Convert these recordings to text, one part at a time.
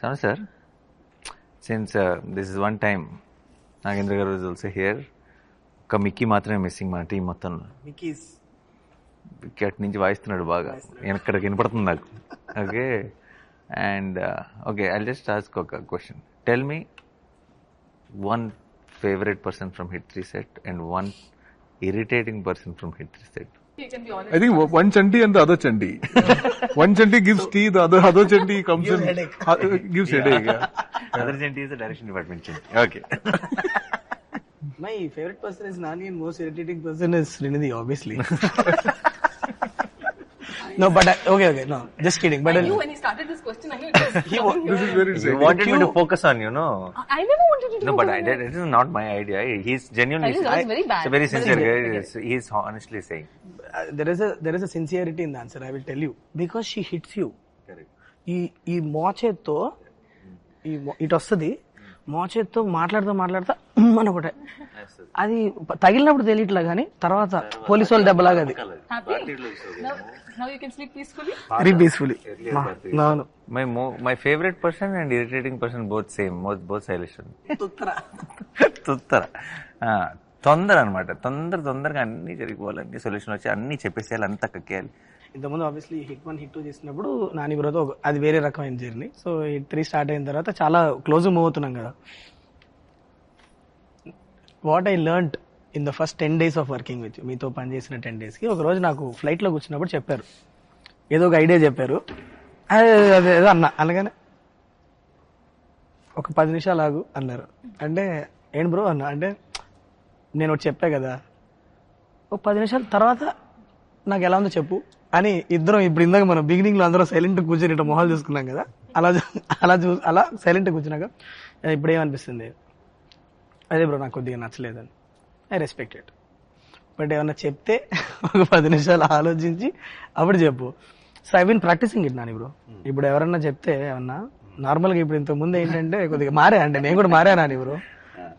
Sanu sir, since this is one time, Nagendra garu is also here. ఒక Mickey మాత్రమే missing మా team మొత్తంలో. అటు నుంచి వాయిస్తున్నాడు బాగా, ఇక్కడ వినపడుతుంది నాకు. Okay, and okay, I just ask ఒక question. Tell me one favorite person from Hit 3 set and one irritating person from Hit 3 set. You can be honest. I think one Chanti and the other Chanti. One Chanti gives tea, the other Chanti comes in, gives headache. Yeah. Other Chanti is the direction department Chanti. Okay. My favorite person is Nani and most irritating person is Srinidhi, obviously. No, but okay, no, just kidding. But I knew when he started this question, I knew it was This is very You wanted me to focus on you, no? I never wanted you to No, do but that. it is not my idea. He's genuinely. That was very bad. He's a very sincere guy. He's honestly saying. there is a sincerity in the answer. I will tell you, because she hits you. Correct. ఈ మోచేత్తో ఇటు వస్తుంది, మోచేత్తో మాట్లాడుతా అని ఒకటే, అది తగిలినప్పుడు తెలియట్లే కానీ తర్వాత పోలీసు వాళ్ళు దెబ్బలాగా అది. Happy? Now you can sleep peacefully? Very peacefully. My favorite person and irritating person both same. Both Sailesh. తుత్తర తొందర అనమాట. తొందరగా అన్ని జరిగిపోవాలి, అన్ని సొల్యూషన్ వచ్చి అన్ని చెప్పేసేయాలి, అంతా కక్కేయాలి. ఇంతకుముందు ఆబ్వియస్లీ హిట్ 1 హిట్ 2 చేసినప్పుడు నాని బ్రోతో అది వేరే రకమైన జర్నీ. సో హిట్ 3 స్టార్ట్ అయిన తర్వాత చాలా క్లోజ్ మూవ్ అవుతున్నాం కదా. What I learned in the first 10 days of working with మీతో పనిచేసిన 10 days కి, ఒక రోజు నాకు ఫ్లైట్లో కూర్చున్నప్పుడు చెప్పారు, ఏదో ఒక ఐడియా చెప్పారు. అదేదో అనగానే ఒక 10 నిమిషాలు ఆగు అన్నారు. అంటే ఏంటి బ్రో అన్నా, అంటే నేను ఒకటి చెప్పా కదా, ఒక 10 నిమిషాల తర్వాత నాకు ఎలా ఉందో చెప్పు అని ఇద్దరం, ఇప్పుడు ఇందాక మనం బిగినింగ్ లో అందరం సైలెంట్ కూర్చొని ఇట్లా మొహాలు చూసుకున్నాం కదా, అలా సైలెంట్ కూర్చున్నాక ఇప్పుడు ఏమనిపిస్తుంది, అదే బ్రో నాకు కొద్దిగా నచ్చలేదని. I respect it. బట్ ఏమన్నా చెప్తే ఒక 10 నిమిషాలు ఆలోచించి అప్పుడు చెప్పు. So I been practicing it Nani bro. ఇప్పుడు ఎవరన్నా చెప్తే ఏమన్నా నార్మల్గా, ఇప్పుడు ఇంతకు ముందు ఏంటంటే కొద్దిగా మారా, అంటే నేను కూడా మారా నాని బ్రో.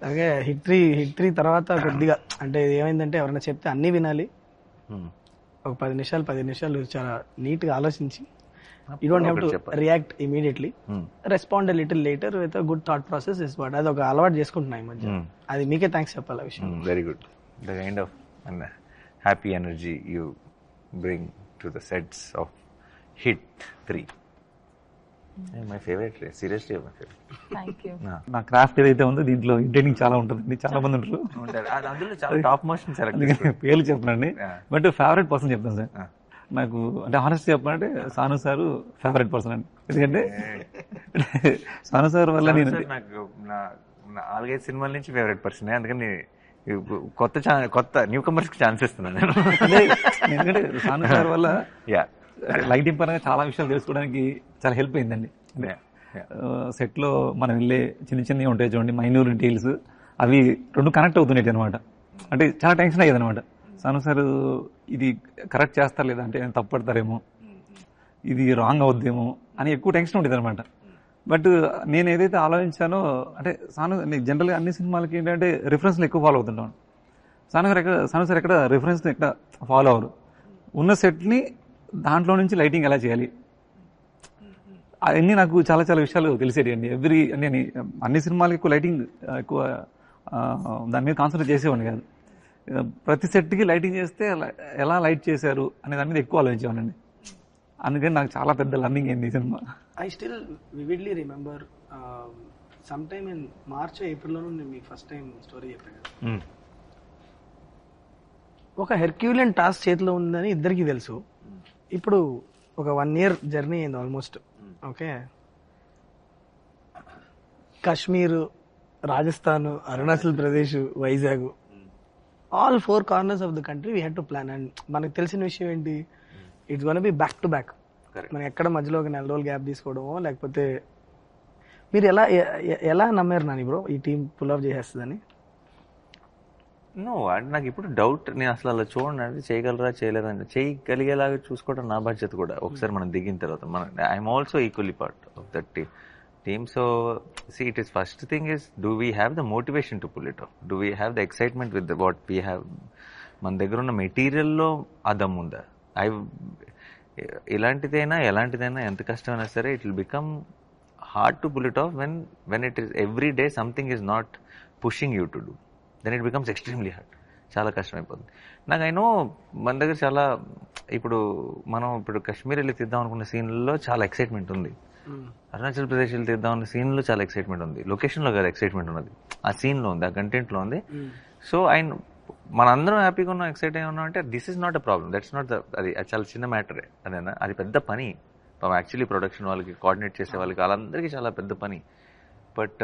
అలాగే హిట్ 3 తర్వాత కొద్దిగా అంటే ఏమైందంటే ఎవరైనా చెప్తే అన్నీ వినాలి. ఒక 10 నిమిషాలు చాలా నీట్ గా ఆలోచించి, you don't have to react immediately, respond a little later with good thought process is what. అది ఒక అలవాటు చేసుకుంటున్నా ఈ మధ్య. అది మీకే థ్యాంక్స్ చెప్పాలి ఆ విషయం. Very good. The kind of happy energy you bring to the sets of hit 3. My favourite, seriously my favourite. Thank you. నా క్రాఫ్ట్ ఏదైతే ఉందో దీంట్లో ఇంటర్నింగ్ చాలా ఉంటుందండి, చాలా మంది ఉంటారు. అందులో చాలా టాప్ మోషన్ పేర్లు చెప్పనండి, బట్ ఫేవరెట్ పర్సన్ చెప్తాను సార్. నాకు అంటే హానెస్ట్ చెప్పాలంటే సాను సారు ఫేవరెట్ పర్సన్ అండి. ఎందుకంటే సాను సార్ వల్ల నేను నాకు 4-5 సినిమాల నుంచి ఫేవరెట్ పర్సన్. అందుకని కొత్త న్యూ కమర్స్ కి ఛాన్స్ ఇస్తున్నాను నేను. ఎందుకంటే సాను సార్ వల్ల లైటింగ్ పరంగా చాలా విషయాలు తెలుసుకోవడానికి చాలా హెల్ప్ అయిందండి. సెట్ లో మనం వెళ్ళే చిన్నవి ఉంటాయి చూడండి, మైన్యూర్ డీటెయిల్స్, అవి రెండు కనెక్ట్ అవుతున్నాయి అనమాట. అంటే చాలా టెన్షన్ అయ్యేది అనమాట. సాను సార్ ఇది కరెక్ట్ చేస్తారు లేదా, అంటే తప్పు పడతారేమో, ఇది రాంగ్ అవుద్దేమో అని ఎక్కువ టెన్షన్ ఉండేది అనమాట. బట్ నేను ఏదైతే ఆలోచించానో, అంటే జనరల్గా అన్ని సినిమాలకి ఏంటంటే రిఫరెన్స్లు ఎక్కువ ఫాలో అవుతుంటాను. సాను సార్ ఎక్కడ రిఫరెన్స్ ఎక్కడ ఫాలో అవ్వరు. ఉన్న సెట్ని దాంట్లో నుంచి లైటింగ్ ఎలా చేయాలి అవన్నీ నాకు చాలా చాలా విషయాలు తెలిసేది అండి. అన్ని సినిమాలకి ఎక్కువ లైటింగ్ ఎక్కువ దాని మీద కాన్సన్ట్రేట్ చేసేవాడిని కాదు. ప్రతి సెట్కి లైటింగ్ చేస్తే ఎలా లైట్ చేశారు అనే దాని మీద ఎక్కువ ఆలోచించేవాడిని. అందుకని నాకు చాలా పెద్ద లర్నింగ్ అయింది ఈ cinema. I still vividly remember some time in March ఏప్రిల్లోనూ నేను మీకు ఫస్ట్ టైం స్టోరీ చెప్పాను కదా. ఒక హెర్క్యూలియన్ టాస్క్ చేతిలో ఉందని ఇద్దరికి తెలుసు. ఇప్పుడు ఒక 1 year జర్నీ అయింది almost. Okay, Kashmir, Rajasthan, Arunachal Pradesh, Vizag, all 4 corners of the country we had to plan. And మనకు తెలిసిన విషయం ఏంటి, it's gonna be back to back. మనం ఎక్కడ మధ్యలో ఒక 4 రోజులు గ్యాప్ తీసుకోవడమో, లేకపోతే మీరు ఎలా నమ్మారు నాని బ్రో ఈ టీం పుల్ ఆఫ్ చేసేస్తుందని? నో, అంటే నాకు ఇప్పుడు డౌట్. నేను అసలు అలా చూడండి, చేయగలరా చేయలేదని, చేయగలిగేలాగా చూసుకోవడం నా బాధ్యత కూడా. ఒకసారి మనం దిగిన తర్వాత I'm also equally part of that team. So see, it is first thing is, do we have the motivation to pull it off? Do we have the excitement with what we have? మన దగ్గర ఉన్న మెటీరియల్లో అదమ్ ఉందా? ఎలాంటిదైనా ఎంత కష్టమైనా సరే, it will become hard to pull it off when it is every day something is not pushing you to do. Then it becomes extremely hard. చాలా కష్టమైపోతుంది. నాకు అయినో మన దగ్గర చాలా మనం ఇప్పుడు కాశ్మీర్ వెళ్ళి తీద్దాం అనుకున్న సీన్లలో చాలా ఎక్సైట్మెంట్ ఉంది, అరుణాచల్ ప్రదేశ్ వెళ్ళి తీద్దాం అన్న సీన్లో చాలా ఎక్సైట్మెంట్ ఉంది, లొకేషన్లో కాదు ఎక్సైట్మెంట్ ఉన్నది, ఆ సీన్లో ఉంది, ఆ కంటెంట్లో ఉంది. సో మనందరం హ్యాపీగా ఉన్నాం, ఎక్సైట్ అయి ఉన్నాం అంటే this is not a problem, that's not అది చాలా చిన్న మ్యాటరే. అదేనా, అది పెద్ద పని యాక్చువల్లీ ప్రొడక్షన్ వాళ్ళకి, కోఆర్డినేట్ చేసే వాళ్ళకి, వాళ్ళందరికీ చాలా పెద్ద పని. బట్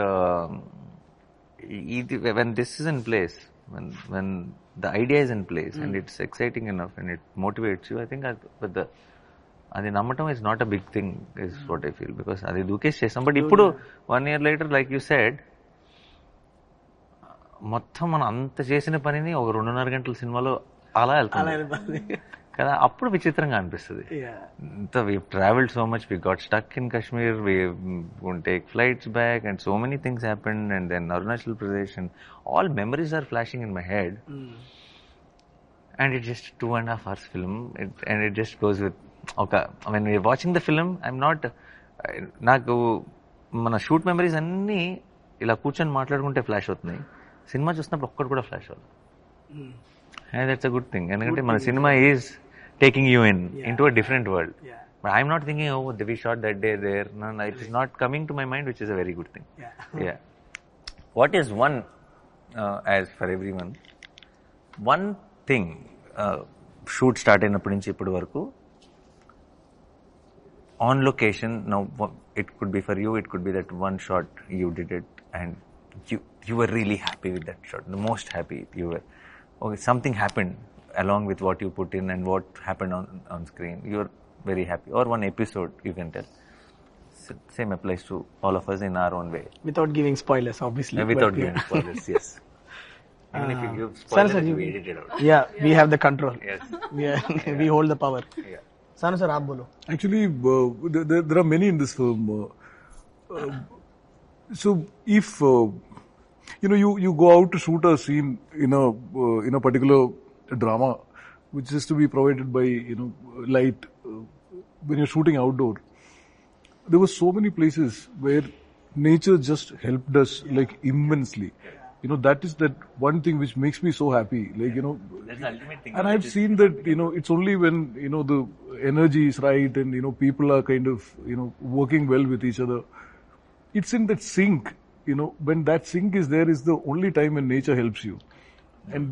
ఇది when this is in place, when the idea is in place and it's exciting enough and it motivates you, I think అది నమ్మటం is not a big thing is what I feel, because అది దూకేసి చేస్తాం. But ఇప్పుడు 1 year later like you said, మొత్తం మనం అంత చేసిన పనిని ఒక 2.5 గంటల సినిమాలో అలా వెళ్తుంది కదా, అప్పుడు విచిత్రంగా అనిపిస్తుంది. We traveled so much, we got stuck in Kashmir, we wouldn't take flights back and so many things happened, and then Arunachal Pradesh, and all memories are flashing in my head. And it's just 2.5 hours film, and it just goes with, okay, when we're watching the film, I'm not, నాకు మన shoot memories అన్నీ ఇలా కూర్చొని మాట్లాడుకుంటే flash అవుతున్నాయి, cinema చూసినప్పుడు ఒక్కటి కూడా ఫ్లాష్ అవ్వదు. And that's a good thing, ఎందుకంటే మన cinema is taking you into a different world. But I'm not thinking, oh, we shot that day there. No, it is not coming to my mind, which is a very good thing. Yeah. What is one, as for everyone, one thing, shoot start అయినప్పటి నుంచి ఇప్పటి వరకు, on location, now it could be for you, it could be that one shot you did it and you were really happy with that shot, the most happy you were. Okay, something happened along with what you put in and what happened on screen, you're very happy, or one episode you can tell. Same applies to all of us in our own way, without giving spoilers, obviously. Without giving spoilers. Yes. Even if you give spoilers, we edit it out. Yeah, we have the control. Yes. We hold the power. Yeah. Sanu sir, aap bolo. Actually, there are many in this film. So if you go out to shoot a scene in a particular drama, which is to be provided by light, when you're shooting outdoor, there were so many places where nature just helped us like immensely. That is that one thing which makes me so happy. Like That's the ultimate thing. and I've seen that it's only when the energy is right and people are kind of working well with each other. It's in that sync. When that sync is there is the only time when nature helps you. And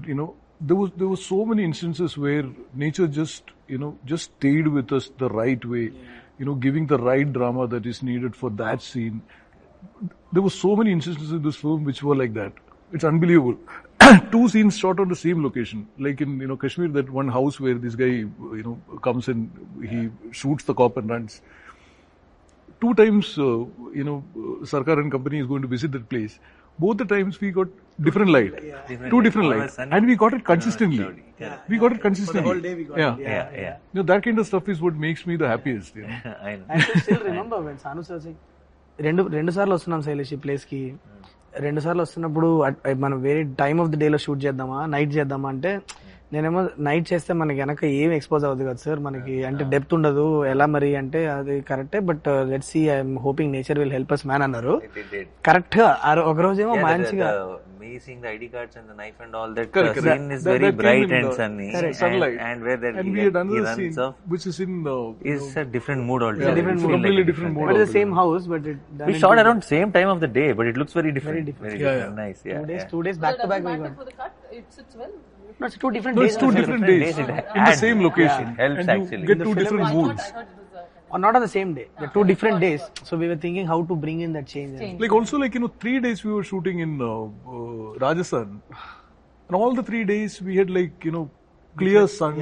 there were so many instances where nature just stayed with us the right way, giving the right drama that is needed for that scene. There were so many instances in this film which were like that. It's unbelievable. 2 scenes shot on the same location, like in Kashmir, that one house where this guy comes and he shoots the cop and runs. 2 times Sarkar and company is going to visit that place. Both the times we got different light, 2 different lights, and we got it consistently. We got it consistently. The whole day we got it. Yeah. That kind of stuff is what makes me the happiest. I know. I can still remember when Sanu sir said, రెండు సార్లు వస్తున్నాం శైలేష్ ఈ place కి, 2 సార్లు వస్తున్నప్పుడు మనం వేరే time of the day లో షూట్ చేద్దామా, నైట్ చేద్దామా అంటే, నేనేమో నైట్ చేస్తే మనకి వెనక ఏం ఎక్స్పోజ్ అవుతుంది కదా సార్, మనకి అంటే డెప్త్ ఉండదు, ఎలా మరి అంటే అది కరెక్టే, but let's see, I'm hoping nature will help us man అన్నారు. కరెక్ట్ గా ఒక రోజేమో మంచిగా Me seeing the ID cards and the knife and all that scene is very bright and sunny, sunlight. and where that And we had another scene which is in is a different mood altogether. different mood, completely different mood. but the same house, but it We shot around same time of the day, but it looks very different. Very different. Nice. Yeah. 2 days back to back we got. For the cut, it sits well. No, it's 2 different No, days. it's 2 different days It in the adds. same location, Yeah, helps and you actually. get 2 different I moods. thought it was Or not on the same day. They're 2 different days. So we were thinking how to bring in that change. Like also 3 days we were shooting in Rajasthan, and all the 3 days we had clear sun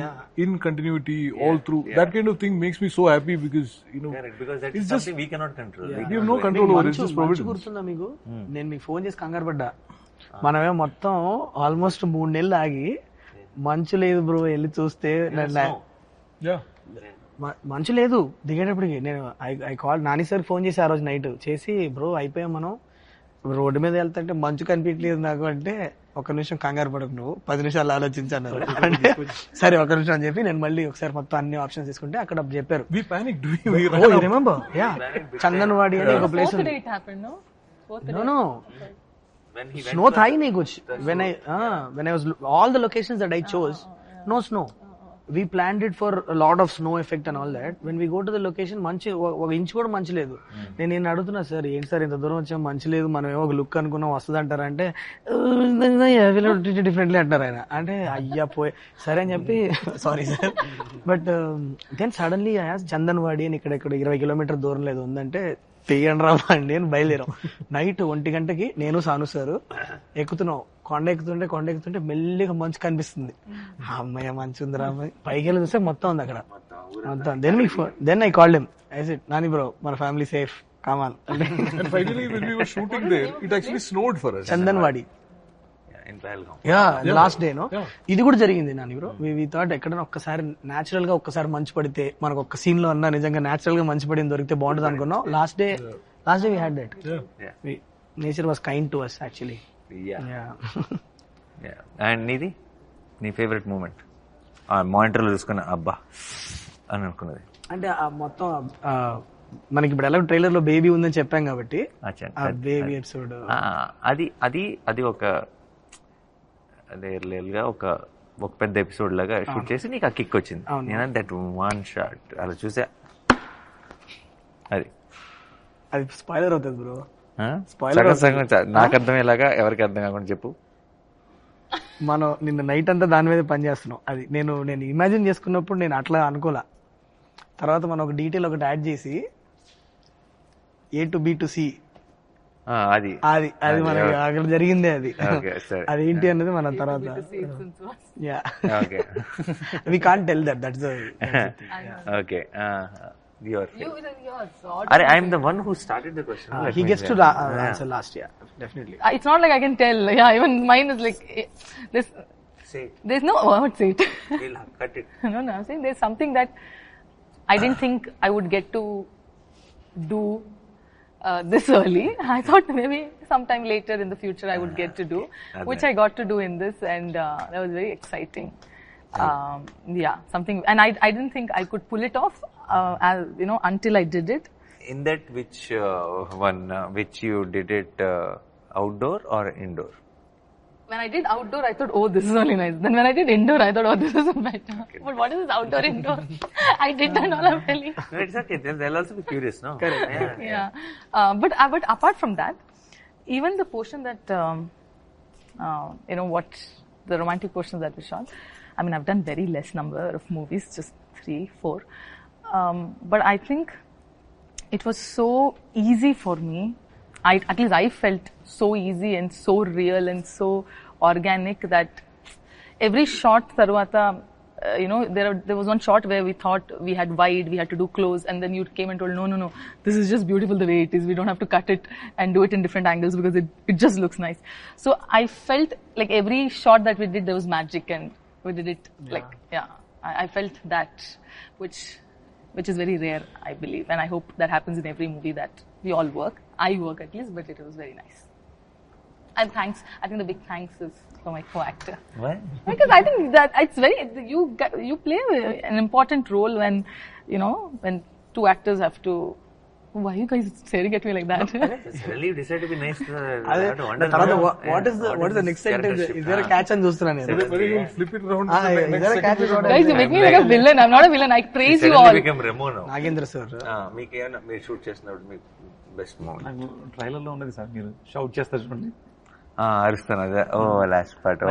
in continuity all through. That kind of thing makes me so happy because Correct, because that it's is just something we cannot control. we have no control over it. It's just మంచు providence. గుర్తుందా మీకు? నేను మీకు phone చేసి కంగారు పడ్డా. మనమే మొత్తం ఆల్మోస్ట్ 3 నెలలు ఆగి, మంచు లేదు బ్రో వెళ్ళి చూస్తే, Yeah. మంచు లేదు దిగేటప్పటికి. నేను I call Nani sir phone చేసి ఆ రోజు నైట్ చేసి, బ్రో అయిపోయాం మనం, రోడ్డు మీద వెళ్తుంటే మంచు కనిపించలేదు నాకు అంటే, ఒక నిమిషం కంగారు పడకు నువ్వు 10 నిమిషాలు ఆలోచించాను అంటే సరే ఒక నిమిషం అని చెప్పి నేను మళ్ళీ ఒకసారి మొత్తం అన్ని ఆప్షన్స్ తీసుకుంటే అక్కడ చెప్పారు We panicked. Remember yeah Chandanwadi అని ఒక place Fourth day it happened, no? Fourth day. No. When he Snow था ही नहीं कुछ. When I was all the locations that I chose, no snow. We planned it for a lot of snow effect and all that. When we go to the location, మంచి ఒక inch కూడా మంచి లేదు. నేను అడుగుతున్నా సార్ ఏంటి sir ఇంత దూరం వచ్చాం మంచి లేదు మనం ఏమో ఒక లుక్ అనుకున్నాం వస్తుంది అంటారంటే డిఫరెంట్లీ అంటారు ఆయన అంటే అయ్యా పోయి సరే అని చెప్పి sorry sir but then suddenly Chandanwadi అని ఇక్కడ 20 కిలోమీటర్ దూరం లేదు ఉందంటే తీయండి రామండి అని బయలుదేరాం. నైట్ 1 గంటకి నేను సాను సార్ ఎక్కుతున్నాం కొండ ఎక్కుతుంటే మెల్లిగా మంచు కనిపిస్తుంది. అమ్మయ్య మంచి ఉంది రా పైకి వెళ్ళి చూస్తే మొత్తం ఉంది అక్కడ మొత్తం. Then I called him I said Nani bro మన ఫ్యామిలీ సేఫ్ కమాన్ అంటే And finally, when we were shooting there, it actually snowed for us. Chandanwari in Pahalgam. Last day no ఇది కూడా జరిగింది నాని బ్రో. వి థాట్ ఎక్కడైనా ఒక్కసారి నేచురల్ గా ఒక్కసారి మంచు పడితే మనకు ఒక్క సీన్ లో అన్నా నిజంగా నేచురల్ గా మంచు పడింది దొరికితే బాగుంటుంది అనుకున్నాం. Last day we had that. Nature was kind to us actually. And నీది నీ ఫేవరెట్ మూమెంట్ మానిటర్లో చూసుకున్న అబ్బా అని అనుకున్నది అంటే ఆ మొత్తం మనకి ఇప్పుడు ఎలా ట్రైలర్ లో బేబీ ఉందని చెప్పాం కాబట్టి ఆ బేబీ ఎపిసోడ్ అది ఒక అదే రియల్ గా ఒక పెద్ద ఎపిసోడ్ లాగా షూట్ చేసి నీకు ఆ కిక్ వచ్చింది. నేను దట్ వన్ షాట్ అలా చూసా. అది స్పాయిలర్ అవుతుంది బ్రో. నాకు అర్థమయ్యేలాగా ఎవరికి అర్థం కాకుండా చెప్పు. మనం నిన్న నైట్ అంతా దాని మీద పని చేస్తున్నాం. అది నేను ఇమాజిన్ చేసుకున్నప్పుడు నేను అట్లా అనుకోలే. తర్వాత మనం ఒక డీటెయిల్ ఒకటి యాడ్ చేసి A to B to C అది మనకి అక్కడ జరిగిందే. అది ఏంటి అన్నది మన తర్వాత we can't tell that that's the okay. I'm the one who started the question. He gets to answer last. Yeah, definitely. It's not like I can tell. Yeah, even mine is like this. Say it. There's no word. Say it. We'll cut it. No, I'm saying there's something that I didn't think I would get to do this early. I thought maybe sometime later in the future I would get to do, which I got to do in this, and that was very exciting. Something, and I didn't think I could pull it off, until I did it. In that, which you did it outdoor or indoor? When I did outdoor, I thought, oh, this is really nice. Then when I did indoor, I thought, oh, this is better. Okay. But what is this outdoor indoor? I did that all, I'm telling. No, it's okay. They'll also be curious, no? Correct. Yeah. But apart from that, even the portion that, what the romantic portions that we shot, I mean, I've done very less number of movies, just 3, 4. But I think it was so easy for me. At least I felt so easy and so real and so organic that every shot tarvata, there was one shot where we thought we had wide, we had to do close, and then you came and told, no, this is just beautiful the way it is. We don't have to cut it and do it in different angles because it just looks nice. So I felt like every shot that we did, there was magic, and we did it I felt that, which is very rare, I believe, and I hope that happens in every movie that we all work. I work at least, but it was very nice. And thanks. I think the big thanks is for my co-actor. Why? Because I think that it's very you play an important role when when two actors have to. Why are you guys staring at me like that? Suddenly you decide to be nice. What is the next sentence? Is there a catch? And చూస్తున్నా నేను. Whether you flip it around. Is there a catch? Guys, you make me like a villain. I'm not a villain. I praise you all. Became Remo now. Nagendra sir. మీకు ఏమైనా మీరు shoot చేసినప్పుడు మీకు best moment? నాకు trailer లో ఉన్నది sir, మీరు shout చేస్తారు చూడండి. అరుస్తాను అదే. ఓ లాస్ట్ పార్ట్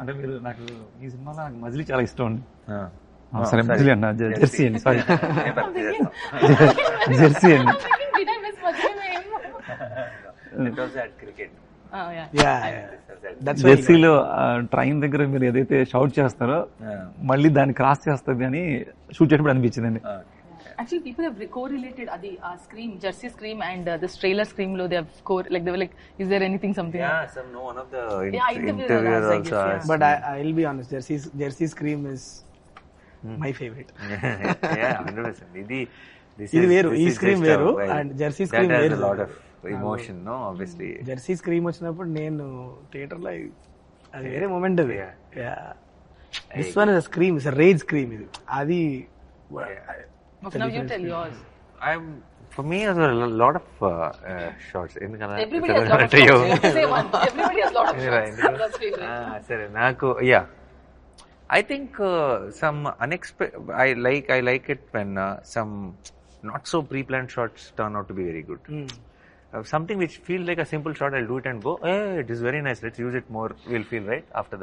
అంటే మీరు నాకు ఈ సినిమాలో నాకు మజిలీ చాలా ఇష్టం అండి. సరే మజిలీ అన్న జెర్సీ అండి, సారీ జెర్సీ అండి. Did I miss Madhuri name? It was at cricket. Oh yeah. That's జెర్సీలో ట్రైన్ దగ్గర మీరు ఏదైతే షౌట్ చేస్తారో మళ్ళీ దాన్ని క్రాస్ చేస్తుంది అని షూట్ చేసినప్పుడు అనిపించిందండి. Actually, people have correlated the scream, Jersey scream, and this trailer scream. They have they were like, "Is there anything something?" Yeah, one of the interviewers also asked. But I'll be honest, Jersey scream is my favorite. Yeah, 100%. ఇది వేరు, ఈ scream వేరు and Jersey scream వేరు. Emotion no obviously. Jersey scream వచ్చినప్పుడు నేను theatre లో అది వేరే మూమెంట్ అది. This one is scream, is rage scream ఇది. అది Now you tell yours. For me, there were a lot of shots. Everybody has lot of shots. Say one. Everybody has lot of shots. That's favorite. Sir, Naku, yeah. I think some unexpected. I like it when some not so pre-planned shots turn out to be very good. Something which feels like a simple shot, I'll do it and go, hey, it is very nice. Let's use it more. We'll feel right after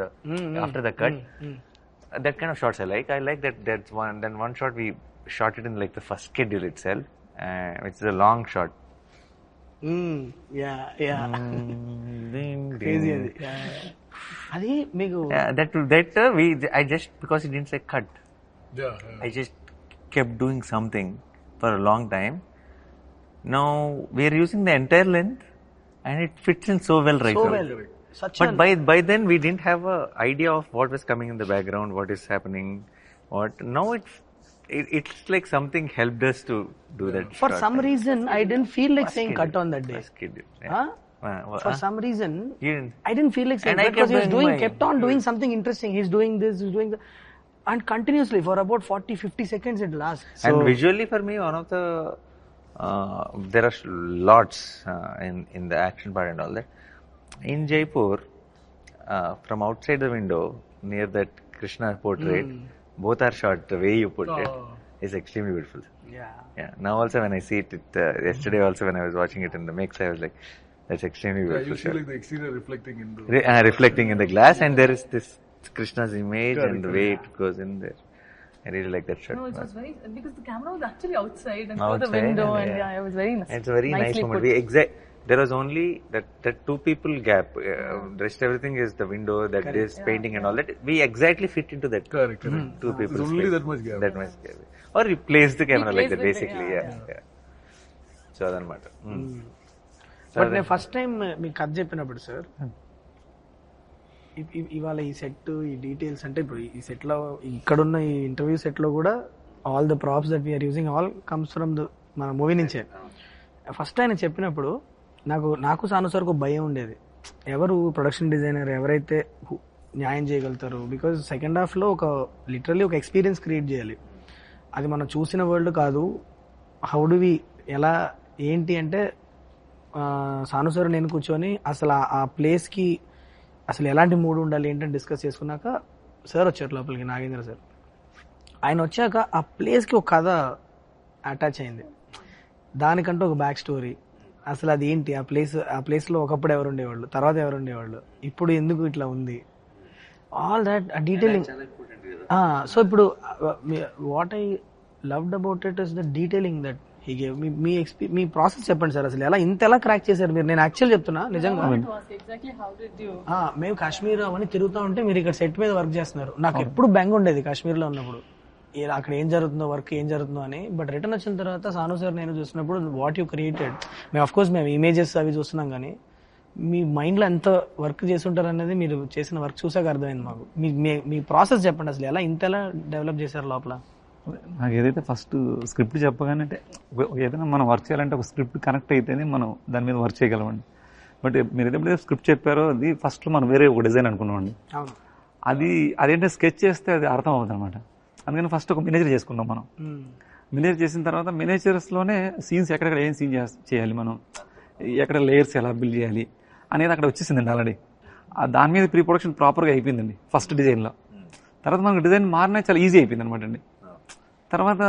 the cut. That kind of shots I like. I like that. That's one. Then one shot we shot it in like the first schedule itself, which is a long shot. Crazy అది. అది మీకు I just because it didn't say cut. I just kept doing something for a long time. Now we are using the entire length, and it fits in so well right now. But by then we didn't have a idea of what was coming in the background, what is happening, what. Now it's like something helped us to do that. For shot. some reason, I didn't feel like saying cut on that day. For some reason, I didn't feel like saying And I cut because he was kept kept on doing something interesting. He's doing this, he's doing that. And continuously for about 40-50 seconds it lasts. And visually for me, one of the there are lots in the action part and all that. In Jaipur, from outside the window near that Krishna portrait, both are shot. The way you put it is extremely beautiful. Yeah. Now also when I see it, yesterday also when I was watching it in the mix, I was like, that's extremely beautiful. You see like the exterior reflecting in the reflecting in the glass, and there is this Krishna's image and the way it goes in there. I really like that shot. No, it was very because the camera was actually outside and through the window, and it was very nice. It's a very nice moment. There was only that 2 people gap. The rest everything is the window, that is painting and all that. We exactly fit into that. Correct. 2 people. There's only that much gap. That much gap. Or we place the camera like that basically. Yeah. So that matter. But నేను first time మీకు కథ చెప్పినప్పుడు sir, ఇవాళ ఈ set ఈ details అంటే ఇప్పుడు ఈ సెట్ లో ఇక్కడున్న ఈ ఇంటర్వ్యూ సెట్ లో కూడా all the props that we're using all comes from the మన మూవీ నుంచే. ఫస్ట్ ఆయన చెప్పినప్పుడు నాకు సాను సార్కు భయం ఉండేది, ఎవరు ప్రొడక్షన్ డిజైనర్ ఎవరైతే న్యాయం చేయగలుగుతారు. బికాజ్ సెకండ్ హాఫ్ లో లిటరల్లీ ఒక ఎక్స్పీరియన్స్ క్రియేట్ చేయాలి. అది మనం చూసిన వరల్డ్ కాదు. హౌ డు వి ఎలా ఏంటి అంటే సాను సార్ నేను కూర్చొని అసలు ఆ ప్లేస్కి అసలు ఎలాంటి మూడ్ ఉండాలి ఏంటని డిస్కస్ చేసుకున్నాక సార్ వచ్చారు లోపలికి, నాగేంద్ర సార్. ఆయన వచ్చాక ఆ ప్లేస్కి ఒక కథ అటాచ్ అయింది, దానికంటూ ఒక బ్యాక్ స్టోరీ. అసలు అది ఏంటి ఆ ప్లేస్లో ఒకప్పుడు ఎవరు ఉండేవాళ్ళు, తర్వాత ఎవరు ఉండేవాళ్ళు, ఇప్పుడు ఎందుకు ఇట్లా ఉంది, ఆల్ దాట్ డీటెయిలింగ్. సో ఇప్పుడు what I loved about it is the detailing that he gave. Me process చెప్పండి సార్, అసలు ఇంత క్రాక్ చేశారు మీరు. నేను యాక్చువల్ చెప్తున్నా నిజంగా, మేము కాశ్మీర్ అవన్నీ తిరుగుతూ ఉంటే మీరు ఇక్కడ సెట్ మీద వర్క్ చేస్తున్నారు. నాకు ఎప్పుడు బెంగ ఉండేది కాశ్మీర్లో ఉన్నప్పుడు, అక్కడ ఏం జరుగుతుందో వర్క్ ఏం జరుగుతుందో అని. బట్ రిటర్న్ వచ్చిన తర్వాత సాను సార్ నేను చూసినప్పుడు వాట్ యూ క్రియేటెడ్, మేము అఫ్ కోర్స్ మేము ఇమేజెస్ అవి చూస్తున్నాం కానీ మీ మైండ్లో ఎంత వర్క్ చేస్తుంటారు అనేది మీరు చేసిన వర్క్ చూసాక అర్థమైంది మాకు. మీ ప్రాసెస్ చెప్పండి, అసలు ఎలా డెవలప్ చేశారు లోపల. నాకు ఏదైతే ఫస్ట్ స్క్రిప్ట్ చెప్పగానే అంటే ఏదైనా మనం వర్క్ చేయాలంటే ఒక స్క్రిప్ట్ కనెక్ట్ అయితేనే మనం దాని మీద వర్క్ చేయగలమండి. బట్ మీరు ఎప్పుడైతే స్క్రిప్ట్ చెప్పారో అది ఫస్ట్లో మనం వేరే ఒక డిజైన్ అనుకున్నామండి. అదేంటే స్కెచ్ చేస్తే అది అర్థం అవుతుంది అనమాట. అందుకని ఫస్ట్ ఒక మినేచర్ చేసుకున్నాం మనం. మినేచర్ చేసిన తర్వాత మినేచర్స్లోనే సీన్స్ ఎక్కడెక్కడ ఏం సీన్ చేయాలి, మనం ఎక్కడ లేయర్స్ ఎలా బిల్డ్ చేయాలి అనేది అక్కడ వచ్చేసిందండి ఆల్రెడీ. దాని మీద ప్రీ ప్రొడక్షన్ ప్రాపర్గా అయిపోయిందండి ఫస్ట్ డిజైన్లో. తర్వాత మనకు డిజైన్ మారినా చాలా ఈజీ అయిపోయింది అనమాట అండి. తర్వాత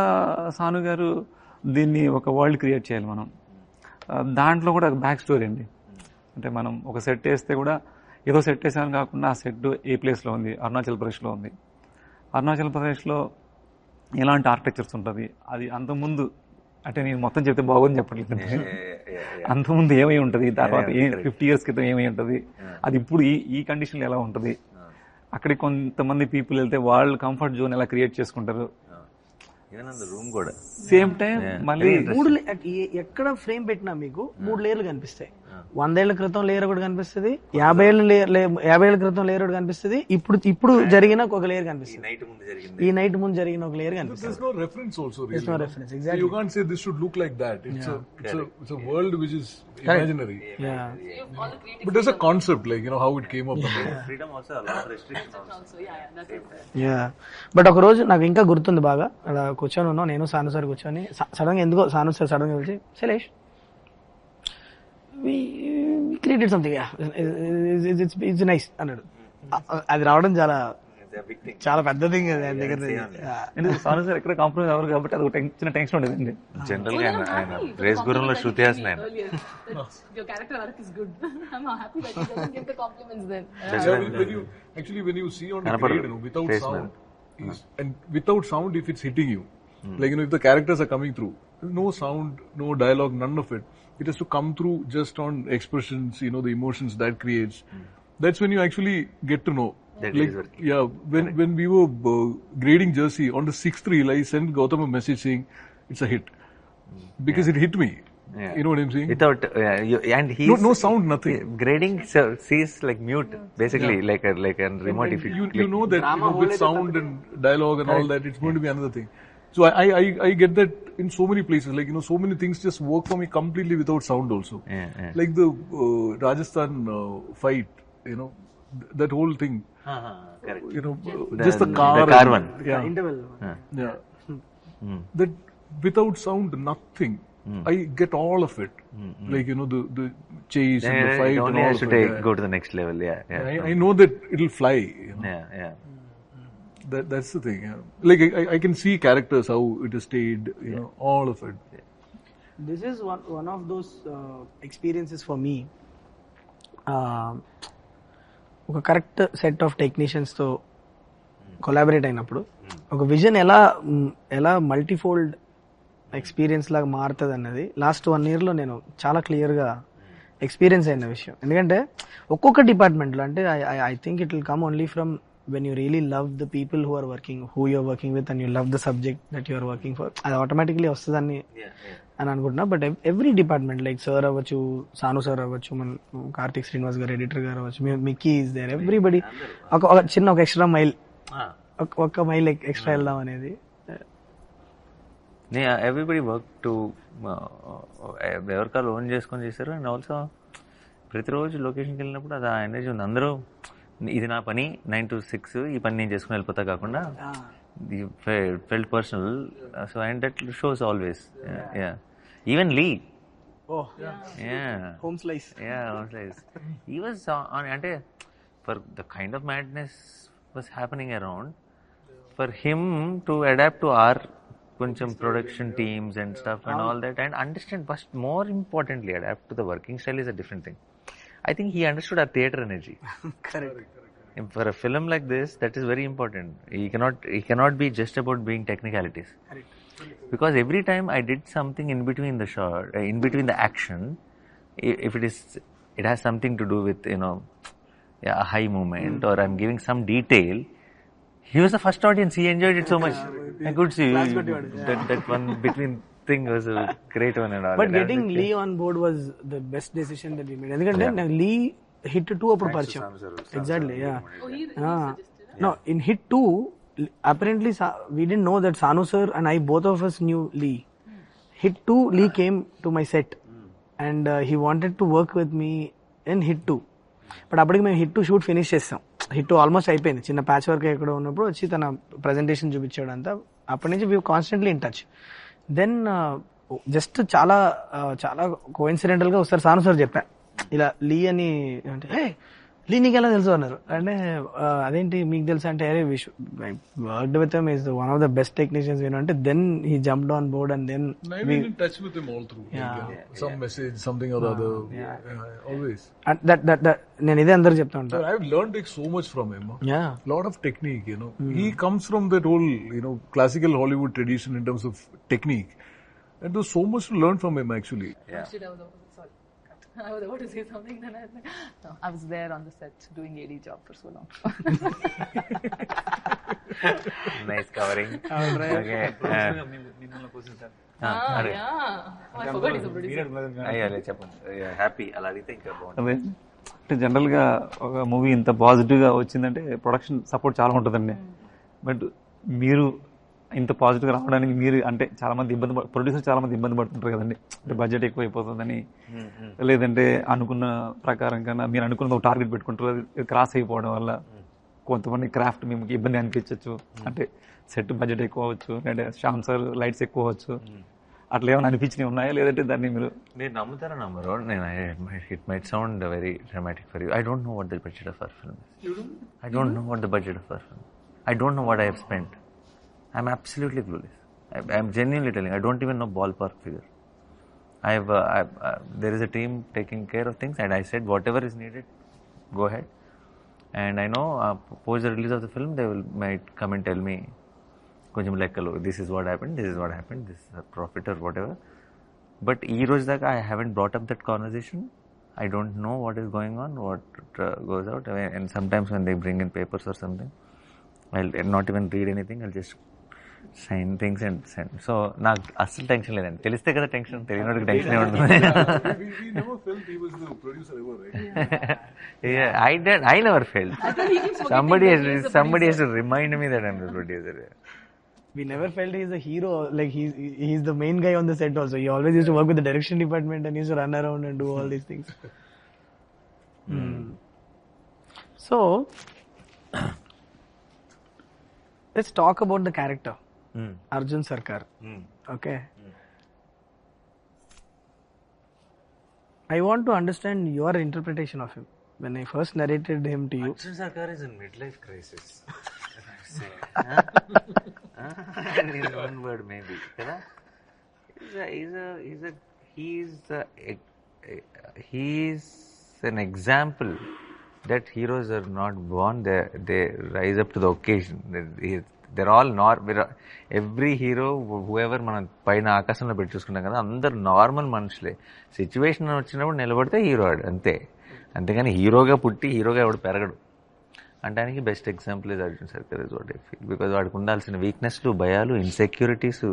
సాను గారు దీన్ని ఒక వరల్డ్ క్రియేట్ చేయాలి మనం, దాంట్లో కూడా బ్యాక్ స్టోరీ అండి. అంటే మనం ఒక సెట్ వేస్తే కూడా ఏదో సెట్ వేసామని కాకుండా ఆ సెట్ ఏ ప్లేస్లో ఉంది, అరుణాచల్ ప్రదేశ్లో ఉంది. అరుణాచల్ ప్రదేశ్లో ఎలాంటి ఆర్కిటెక్చర్స్ ఉంటుంది, అది అంతకుముందు అంటే నేను మొత్తం చెప్తే బాగోదని చెప్పట్లేదు, అంతకుముందు ఏమై ఉంటుంది, తర్వాత 50 years క్రితం ఏమై ఉంటుంది, అది ఇప్పుడు ఈ కండిషన్లో ఎలా ఉంటుంది, అక్కడికి కొంతమంది పీపుల్ వెళ్తే వాళ్ళు కంఫర్ట్ జోన్ ఎలా క్రియేట్ చేసుకుంటారు. రూమ్ కూడా సేమ్ టైం మళ్ళీ ఎక్కడ ఫ్రేమ్ పెట్టినా మీకు 3 లేయర్లు కనిపిస్తాయి. 100 ఏళ్ల క్రితం లేయర్ ఒకటి కనిపిస్తుంది, 50 ఏళ్ల క్రితం లేయర్ ఒకటి కనిపిస్తుంది, ఇప్పుడు జరిగిన ఒక లేయర్ కనిపిస్తుంది, ఈ నైట్ ముందు జరిగిన ఒక లేయర్ కనిపిస్తుంది. There's no reference also really. There's no reference, exactly. You can't say this should look like that. It's a world which is imaginary. Yeah. But there's a concept, like, you know, how it came up. Freedom also, a lot of restrictions also. Yeah but ఒక రోజు నాకు ఇంకా గుర్తుంది బాగా, అలా కూర్చొని ఉన్నాం నేను సాను సార్ కూర్చొని, సడన్ గా ఎందుకో సాను సార్ సడన్ గా పిలిచి Shailesh created something, it's nice అన్నాడు. అది రావడం చాలా పెద్ద థింగ్ అది ఆయన దగ్గర. సాను సార్ ఎక్కడ కాంప్రమైజ్ అవ్వరు కాబట్టి అది ఒక చిన్న టెన్షన్ ఉండేదండి. జనరల్ గా ఆయన రేస్ గురంలో శృతి హాసన్ ఆయన. Your character arc is good. I'm happy that you doesn't give the compliments then. When you see on the grade, you know, without sound, and without sound, if it's hitting you, like, you know, if the characters are coming through, no sound, no dialogue, none of it. It has to come through just on expressions, you know, the emotions that creates. That's when you actually get to know. That Like, is working. yeah, when we were grading Jersey, on the 6th reel, I sent Gautam a message saying it's a hit because it hit me. Yeah. You know what I'm saying? Without and he's No sound, nothing. grading sees like mute basically, like a remote. If You know that, you know, with sound and dialogue and all that, it's going to be another thing. So I get that in so many places. Like, you know, so many things just work for me completely without sound also. Yeah. Like the Rajasthan fight, you know, that whole thing. Correct. You know, just the car. The car one. Yeah. Interval Yeah. That without sound, nothing. I get all of it. Like, you know, the chase and the fight It and only all has of to it. go to the next level. Yeah. I know that it'll fly. You know? Yeah. That's the thing. Yeah. Like, I can see characters, how it is stayed, you know, all of it. This is one of those experiences for me. ఒక correct set of టెక్నీషియన్స్తో collaborate అయినప్పుడు ఒక vision ఎలా multifold experience లాగా మారుతుంది అన్నది last 1 yearలో నేను చాలా క్లియర్గా ఎక్స్పీరియన్స్ అయిన విషయం. ఎందుకంటే ఒక్కొక్క డిపార్ట్మెంట్లో అంటే I think it will come only from when you really love the people who you're working with, and you love the subject that you are working for, అది ఆటోమేటిక్లీ వస్తుందని అని అనుకుంటున్నా. But every department like sir అవ్వచ్చు, సాను sir అవ్వచ్చు, మన కార్తిక్ శ్రీనివాస్ గారు editor గారు అవ్వచ్చు, మిక్కీ ఈజ్ దేర్, ఎవ్రీబడి ఒక చిన్న ఒక ఎక్స్ట్రా మైల్, ఒక మైల్ ఎక్స్ట్రా వెళ్దాం అనేది. ఎవ్రీబడి వర్క్ టు ఎవరికాలు ఓన్ చేసుకొని చేశారు. అండ్ ఆల్సో ప్రతిరోజు లొకేషన్కి వెళ్ళినప్పుడు అది ఆ ఎనర్జీ ఉంది. అందరూ ఇది నా పని 9 to 6 ఈ పని నేను చేసుకుని వెళ్ళిపోతా కాకుండా felt personal. So and that shows always. Even lee home slice he was on అంటే for the kind of madness was happening around, for him to adapt to our కొంచెం production teams and stuff and all that, and understand, first more importantly adapt to the working style is a different thing. I think he understood our theatre energy. Correct. For a film like this, that is very important. He cannot be just about being technicalities. Correct. Because every time I did something in between the shot, in between the action, if it has something to do with, you know, a high moment, or I'm giving some detail, he was the first audience. He enjoyed it so much. I could see that one between thing was a great one and all. But getting Lee on board was the best decision that we made. ఎందుకంటే నాకు Lee hit 2 అప్పుడు పరిచయం. Exactly, yeah. No, in hit 2, apparently we didn't know that Sanu sir and I, both of us knew Lee. Hit 2, Lee came to my set and he wanted to work with me in hit 2. But అప్పటికి మేము hit 2 shoot finish చేస్తాం. Hit 2 almost అయిపోయింది. చిన్న patch work ఎక్కడ ఉన్నప్పుడు వచ్చి తన presentation చూపించాడు అంతా. అప్పటి నుంచి we constantly in touch. Then just చాలా కోఇన్సిడెంటల్ గా ఒకసారి సాను సార్ చెప్పా ఇలా లీ అని, అంటే లీ నీకు ఎలా తెలుసు అన్నారు. అంటే అదేంటి మీకు తెలుసు అంటే, అరే worked with him is one of the best technicians అంటే. Then he jumped on board and then I've been in touch with him all through. Some message, something or the other. Always. నేను ఇదే అందరికి చెప్తా ఉంటాను. I've learned like so much from him. Yeah. Lot of technique, you know. He comes from that whole, you know, classical Hollywood tradition in terms of technique. And there's so much to learn from him actually. I was about to say something, then I was like, no, I was there on the set doing AD job for so long. Nice covering. All right. Okay. మిమ్మల్ని question sir, అయ్యాలే చెప్పండి. Happy అలా అడిగితే ఇంకా బాగుంటుంది. అదే అంటే general గా ఒక మూవీ ఇంత పాజిటివ్ గా వచ్చిందంటే ప్రొడక్షన్ సపోర్ట్ చాలా ఉంటుందండి. బట్ మీరు ఇంత పాజిటివ్ గా రావడానికి మీరు అంటే చాలా మంది ప్రొడ్యూసర్ చాలా మంది ఇబ్బంది పడుతుంటారు కదండి. అంటే బడ్జెట్ ఎక్కువ అయిపోతుందని, లేదంటే అనుకున్న ప్రకారం కన్నా మీరు అనుకున్న ఒక టార్గెట్ పెట్టుకుంటారు, క్రాస్ అయిపోవడం వల్ల కొంతమంది క్రాఫ్ట్ మీకు ఇబ్బంది అనిపించవచ్చు. అంటే సెట్ బడ్జెట్ ఎక్కువ అవ్వచ్చు, అంటే శ్యామ్ సార్ లైట్స్ ఎక్కువ అవ్వచ్చు. అట్లా ఏమైనా అనిపించినవి ఉన్నాయా, లేదంటే దాన్ని మీరు నమ్ముతారా నమ్మరు? నేను it might sound very dramatic for you. I don't know what the budget of our film. I don't know what the budget of our film. I don't know what I have spent. I'm absolutely clueless. I'm genuinely telling. I don't even know ballpark figure. There is a team taking care of things, and I said whatever is needed, go ahead. And I know post the release of the film, they might come and tell me, koncham lekkalo, this is what happened, this is a profit or whatever. But ee roj daka I haven't brought up that conversation. I don't know what is going on, what goes out. And sometimes when they bring in papers or something, I'll not even read anything. I'll just sign things and send. So, నాకు అస్సలు tension లేదండి. తెలిస్తే కదా tension, తెలియనోడికి tension ఉంటుంది. We never felt he was the producer ever, right? Yeah, I never felt. Somebody has to remind me that I'm the producer. We never felt he's a hero. Like he's the main guy on the set also. He always used to work with the direction department and used to run around and do all these things. So let's talk about the character, Arjun Sarkar. Okay. I want to understand your interpretation of him. When I first narrated him to you, Arjun Sarkar is in midlife crisis. In one word, maybe. He's an example that heroes are not born; they rise up to the occasion. They're all every hero, whoever మనం పైన ఆకాశంలో పెట్టి చూసుకున్నాం కదా, అందరు normal మనుషులే. Situation వచ్చినప్పుడు నిలబడితే హీరో ఆడు అంతే. అంతేగాని హీరోగా పుట్టి హీరోగా ఎవడు పెరగడు. అంటానికి best example is Arjun Sarkar is what I feel. Because వాడికి ఉండాల్సిన వీక్నెస్లు, భయాలు, ఇన్సెక్యూరిటీస్,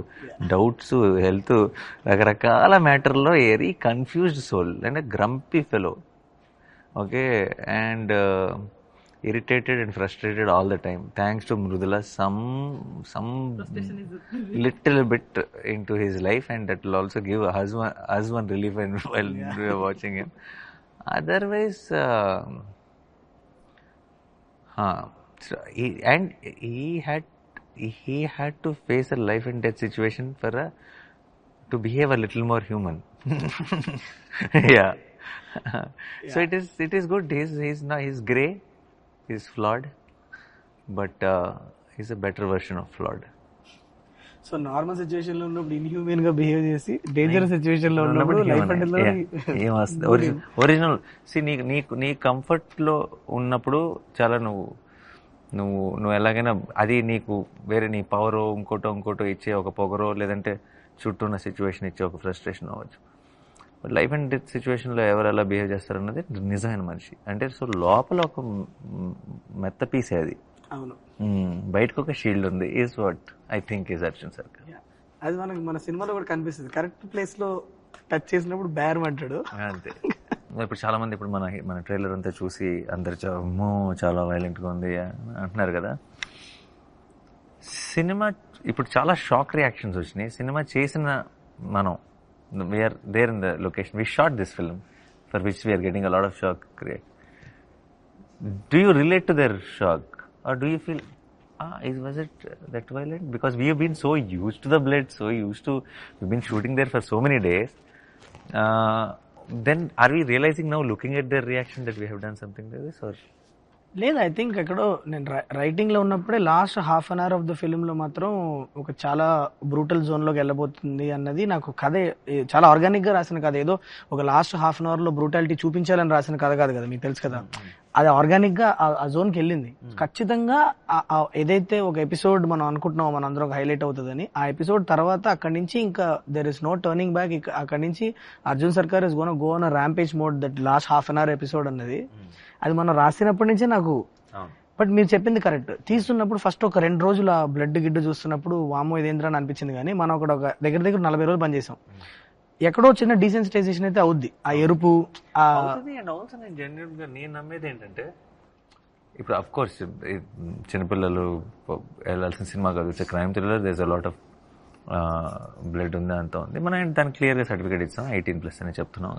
డౌట్స్, హెల్త్, రకరకాల మ్యాటర్లో వెరీ కన్ఫ్యూజ్డ్ సోల్ అంటే grumpy fellow. Okay, and irritated and frustrated all the time. Thanks to Mrudula, some little bit into his life, and that will also give us one relief while we are watching him. Otherwise, he had to face a life and death situation to behave a little more human. Yeah. So it is good. He's grey. He's flawed, but he's a better version of flawed. So normal situation లో ఉన్నప్పుడు inhuman గా behave చేసి dangerous situation లో ఉన్నప్పుడు life and original. నీ comfort లో ఉన్నప్పుడు చాలా నువ్వు ఎలాగైనా అది నీకు వేరే నీ పవరో ఇంకోటో ఇచ్చే ఒక పొగరో, లేదంటే చుట్టూ ఉన్న సిచ్యువేషన్ ఇచ్చే ఒక ఫ్రస్ట్రేషన్ అవ్వచ్చు. బట్ లైఫ్ అండ్ డెత్ సిచ్యువేషన్లో ఎవరు ఎలా బిహేవ్ చేస్తారన్నది నిజమైన మనిషి అంటే. సో లోపల ఒక మెత్త పీసే అది, బయటకు ఒక షీల్డ్ ఉంది. Is what I think is Arjun సర్కార్. అది మనకి మన సినిమాలో కూడా కనిపిస్తుంది. కరెక్ట్ ప్లేస్ లో టచ్ చేసినప్పుడు బేర్ అంటాడు అంతే. ఇప్పుడు చాలా మంది ఇప్పుడు మన ట్రైలర్ అంతా చూసి అందరు చాలా వైలెంట్ గా ఉంది అంటున్నారు కదా. సినిమా ఇప్పుడు చాలా షాక్ రియాక్షన్స్ వచ్చినాయి. సినిమా చేసిన మనం we are there in the location. We shot this film for which we are getting a lot of shock reaction. Do you relate to their shock, or do you feel was it that violent? Because we have been so used to the blood, we've been shooting there for so many days. Then are we realizing now, looking at their reaction, that we have done something like this? Or లేదు, I think ఎక్కడో నేను writing లో ఉన్నప్పుడే last half an hour of the film లో మాత్రం ఒక చాలా brutal zone లోకి వెళ్ళబోతుంది అన్నది నాకు కథ చాలా ఆర్గానిక్ గా రాసిన కథ. ఏదో ఒక లాస్ట్ హాఫ్ అన్ అవర్ లో బ్రూటాలిటీ చూపించాలని రాసిన కథ కాదు కదా, మీకు తెలుసు కదా. అది ఆర్గానిక్ గా ఆ జోన్ కి వెళ్ళింది. ఖచ్చితంగా ఏదైతే ఒక ఎపిసోడ్ మనం అనుకుంటున్నామో మన అందరం హైలైట్ అవుతుందని, ఆ ఎపిసోడ్ తర్వాత అక్కడి నుంచి ఇంకా there is no turning back. అక్కడి నుంచి Arjun Sarkar is gonna go on rampage mode. That last half an hour episode అన్నది అది మనం రాసినప్పటి నుంచే నాకు బట్ మీరు చెప్పింది కరెక్ట్. తీస్తున్నప్పుడు ఫస్ట్ ఒక 2 రోజులు ఆ బ్లడ్ గిడ్డు చూస్తున్నప్పుడు వామో ఇదేంద్రా అని అనిపించింది, కానీ మనం ఒక దగ్గర 40 రోజులు పనిచేసాం. ఎక్కడో చిన్న డీసెన్సిటైజేషన్ అయితే అవుద్ది, ఆ ఎరుపు. అండ్ ఆల్సో నేను జెన్యున్ గా నేను నమ్మేది ఏంటంటే, ఇప్పుడు అఫ్ కోర్స్ చిన్నపిల్లలు వెళ్ళాల్సిన సినిమా కాదు, it's crime thriller, there is a lot of blood ఉంది, అంతా ఉంది. మనం దానికి క్లియర్గా సర్టిఫికేట్ ఇస్తాం 18+ అని చెప్తున్నాం.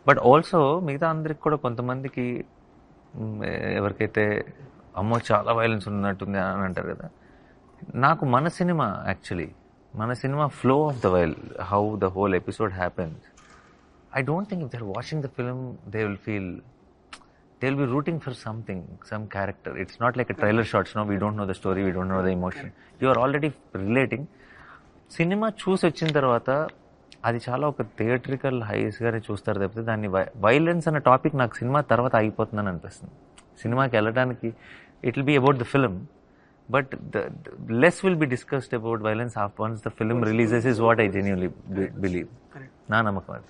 బట్ ఆల్సో మిగతా అందరికి కూడా కొంతమందికి ఎవరికైతే అమ్మో చాలా వైలెన్స్ ఉన్నట్టుంది అని అంటారు కదా, నాకు మన cinema flow of the while, how the whole episode happens, I don't think if they're watching the film, they'll be rooting for something, some character. It's not like a trailer shots, no, we don't know the story, we don't know the emotion. You are already relating. Cinema చూసి వచ్చిన తర్వాత అది చాలా ఒక theatrical highs గానే చూస్తారు తప్పితే దాన్ని వైలెన్స్ అనే టాపిక్ నాకు సినిమా తర్వాత అయిపోతుందని అనిపిస్తుంది. సినిమాకి వెళ్ళడానికి it will be about the film, but less will be discussed about violence once the film releases is what I genuinely believe. నా నమ్మకం అది.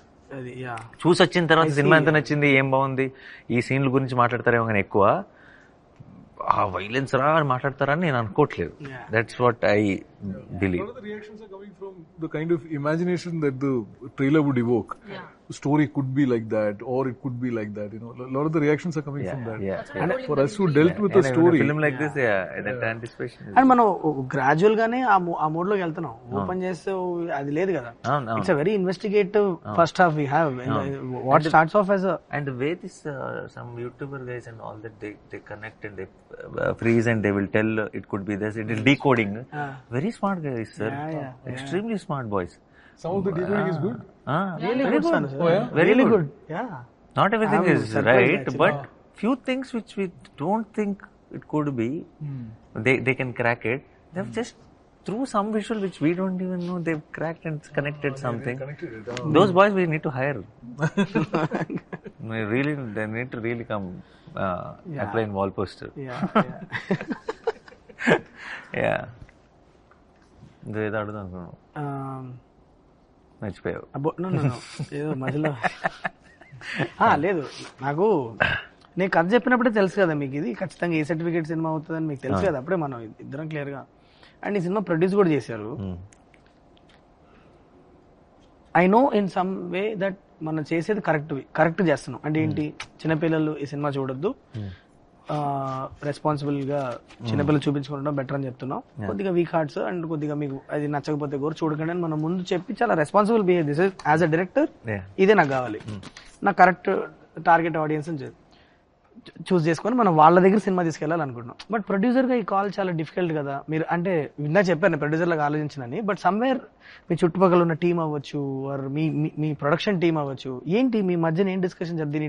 చూసి వచ్చిన తర్వాత సినిమా ఎంత నచ్చింది, ఏం బాగుంది, ఈ సీన్ల గురించి మాట్లాడతారేమో కానీ ఎక్కువ ఆ వైలెన్స్ రా అని మాట్లాడతారని నేను అనుకోవట్లేదు. That's what I believe. The reactions are coming from the kind of imagination that the trailer would evoke. The story could be like that, or it could be like that. A lot of the reactions are coming from that. And for us who dealt with the story, film like this, that anticipation. And మనం gradual గానే ఆ mode లోకి వెళ్తున్నాం. Open చేస్తే అది లేదు కదా. It's a very investigative first half we have. What starts off as and the way this some YouTuber guys and all that they connect and they freeze and they will tell it could be this, it is decoding. Very smart guys, sir. Extremely smart boys. some of the decoding is good. really good. Very good. Yeah. Not everything is right, but few things which we don't think it could be, they can crack it. They've just through some visual which we don't even know, they've cracked and connected something. Those boys we need to hire. They need to really come apply in wall poster. Yeah. ఏదో అడుగుదాం అనుకున్నాను, మర్చిపోయావు. ఏదో మధ్యలో లేదు, నాకు నేను కథ చెప్పినప్పుడే తెలుసు కదా మీకు ఇది ఖచ్చితంగా ఏ సర్టిఫికేట్ సినిమా అవుతుందని మీకు తెలుసు కదా, అప్పుడే మనం ఇద్దరం క్లియర్ గా. అండ్ ఈ సినిమా ప్రొడ్యూస్ కూడా చేశారు. I know in some way that మనం చేసేది కరెక్ట్ చేస్తున్నాం. అంటే ఏంటి, చిన్నపిల్లలు ఈ సినిమా చూడొద్దు, రెస్పాన్సిబుల్ గా చిన్నపిల్లలు చూపించుకుంటాం బెటర్ అని చెప్తున్నాం. కొద్దిగా వీక్ హార్ట్స్ అండ్ కొద్దిగా మీకు అది నచ్చకపోతే కూడా చూడకండి అని మనం ముందు చెప్పి చాలా responsible behave. This is as a director ఇదే నాకు కావాలి, నాకు కరెక్ట్ టార్గెట్ ఆడియన్స్ చూస్ చేసుకొని మనం వాళ్ళ దగ్గర సినిమా తీసుకెళ్లాలనుకుంటున్నాం. బట్ ప్రొడ్యూసర్ గా ఈ కాల్ చాలా డిఫికల్ట్ కదా. మీరు అంటే విన్నా చెప్పాను ప్రొడ్యూసర్ లాగా ఆలోచించినని, బట్ సమ్వేర్ మీ చుట్టుపక్కల ఉన్న టీం అవ్వచ్చు, ఆర్ మీ ప్రొడక్షన్ టీం అవ్వచ్చు, ఏంటి మీ మధ్యన ఏం డిస్కషన్ జరిగింది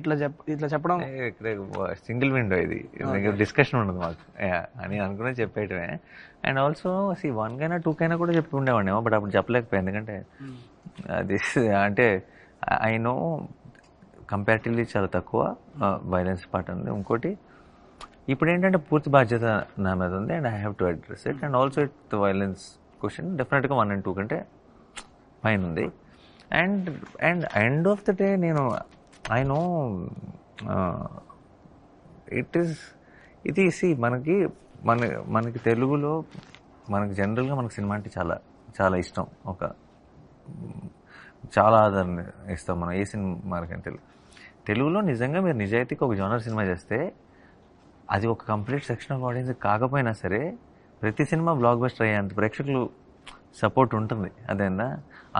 ఇట్లా చెప్పడం? సింగిల్ విండో ఇది, డిస్కషన్ ఉండదు మాకు అని అనుకునే చెప్పేయటమే. అండ్ ఆల్సో వన్ కైనా 2 కైనా కూడా చెప్పి ఉండేవాడినేమో, బట్ అప్పుడు చెప్పలేకపోయాను. ఎందుకంటే అది అంటే ఐ నో కంపారిటివ్లీ చాలా తక్కువ వైలెన్స్ పార్ట్ ఉంది. ఇంకోటి ఇప్పుడు ఏంటంటే పూర్తి బాధ్యత నా మీద ఉంది, and I have to address it. And also it violence question డెఫినెట్గా 1 and 2 కంటే పైన ఉంది. And end of the day నేను ఐ నో ఇది మనకి తెలుగులో మనకి జనరల్గా మనకి సినిమా అంటే చాలా చాలా ఇష్టం, చాలా ఆదరణ ఇస్తాం మనం ఏ సినిమాకంటే. తెలుగులో నిజంగా మీరు నిజాయితీకి ఒక జోనర్ సినిమా చేస్తే అది ఒక కంప్లీట్ సెక్షన్ ఆఫ్ ఆడియన్స్ కాకపోయినా సరే ప్రతి సినిమా బ్లాక్ బస్టర్ అయ్యేంత ప్రేక్షకులు సపోర్ట్ ఉంటుంది. అదేనా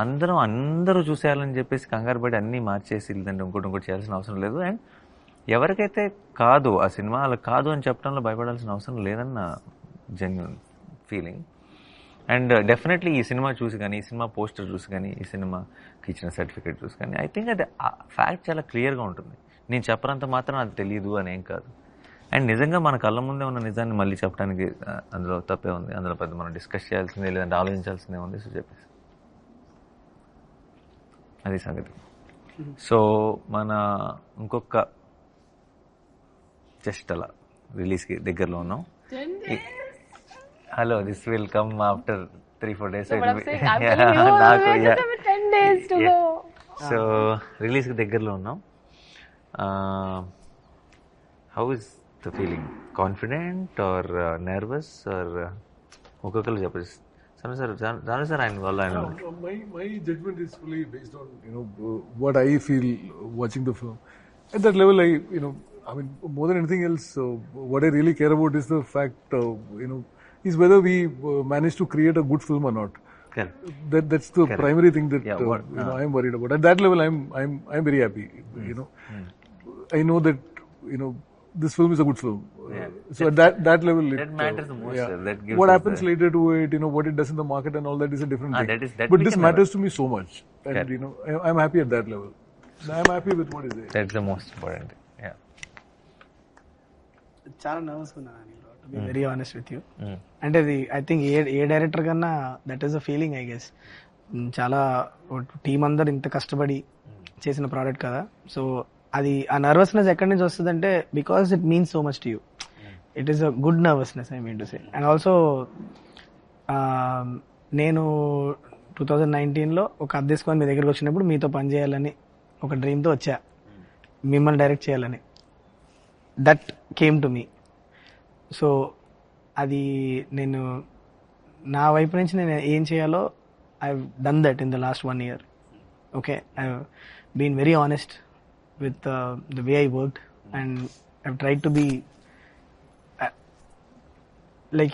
అందరూ చూసేయాలని చెప్పేసి కంగారు పడి అన్నీ మార్చేసి లేదంటే ఇంకోటి చేయాల్సిన అవసరం లేదు. అండ్ ఎవరికైతే కాదు ఆ సినిమా అలా కాదు అని చెప్పడంలో భయపడాల్సిన అవసరం లేదన్న జెన్యూన్ ఫీలింగ్. అండ్ డెఫినెట్లీ ఈ సినిమా చూసి కానీ, ఈ సినిమా పోస్టర్ చూసి కానీ, ఈ సినిమాకి ఇచ్చిన సర్టిఫికేట్ చూసి కానీ ఐ థింక్ అది ఫ్యాక్ట్ చాలా క్లియర్గా ఉంటుంది. నేను చెప్పనంత మాత్రం అది తెలియదు అని ఏం కాదు. అండ్ నిజంగా మన కళ్ళ ముందే ఉన్న నిజాన్ని మళ్ళీ చెప్పడానికి అందులో తప్పే ఉంది, అందులో పెద్ద మనం డిస్కస్ చేయాల్సిందే లేదంటే ఆలోచించాల్సిందే ఉంది. సో చెప్పేసి అది సంగతి. సో మన ఇంకొక జస్ట్ అలా రిలీజ్కి దగ్గరలో ఉన్నాం. Hello, this will come after 3-4 days. So రిలీజ్కి దగ్గరలో ఉన్నాం. How is the feeling? Confident or nervous or ఒక్కొక్కరు చెప్పచ్చు. జాను సార్ ఆయన వల్ల ఆయన My judgment is fully based on what I feel watching the film. At that level, I mean, more than anything else, what I really care about is the fact, is whether we manage to create a good film or not. Correct. That's the primary thing that Yeah, I'm worried about. At that level, I'm very happy. I know that this film is a good film. So at that level, that matters the most. Sir. That gives what us happens later to it, what it does in the market and all that is a different thing. that But we this can matters to me so much, and Correct. I'm happy at that level. I'm happy with what is there. That's the most important. Yeah. చాలా nervous ఉన్నాను, to be very honest with you. అంటే అది I think A director కన్నా that is a feeling I guess. చాలా team అందరు ఇంత కష్టపడి చేసిన ప్రోడక్ట్ కదా, సో అది ఆ నర్వస్నెస్ ఎక్కడి నుంచి వస్తుందంటే because it means so much to you. It is a good nervousness I mean to say. And also నేను 2019లో ఒక అద్దెసుకొని మీ దగ్గరికి వచ్చినప్పుడు మీతో పని చేయాలని ఒక డ్రీమ్తో వచ్చా, మిమ్మల్ని డైరెక్ట్ చేయాలని. That came to me. So అది నేను నా వైపు నుంచి నేను ఏం చేయాలో I done that in the last 1 year. Okay, I been very honest with the way I worked, and I've tried to be like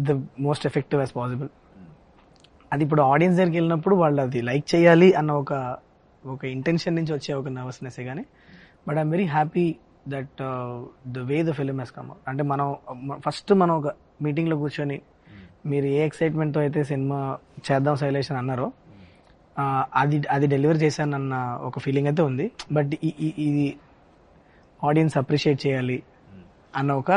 the most effective as possible. అది ఇప్పుడు ఆడియన్స్ దగ్గరికి వెళ్ళినప్పుడు వాళ్ళు అది లైక్ చేయాలి అన్న ఒక ఇంటెన్షన్ నుంచి వచ్చే ఒక నర్వస్నెస్ కానీ, but I'm very happy that the way the film has come out. అంటే మనం ఒక మీటింగ్లో కూర్చొని మీరు ఏ ఎక్సైట్మెంట్తో అయితే సినిమా చేద్దాం శైలేష్ అని అన్నారో అది డెలివర్ చేశానన్న ఒక ఫీలింగ్ అయితే ఉంది. బట్ ఇది ఆడియన్స్ అప్రిషియేట్ చేయాలి అన్న ఒక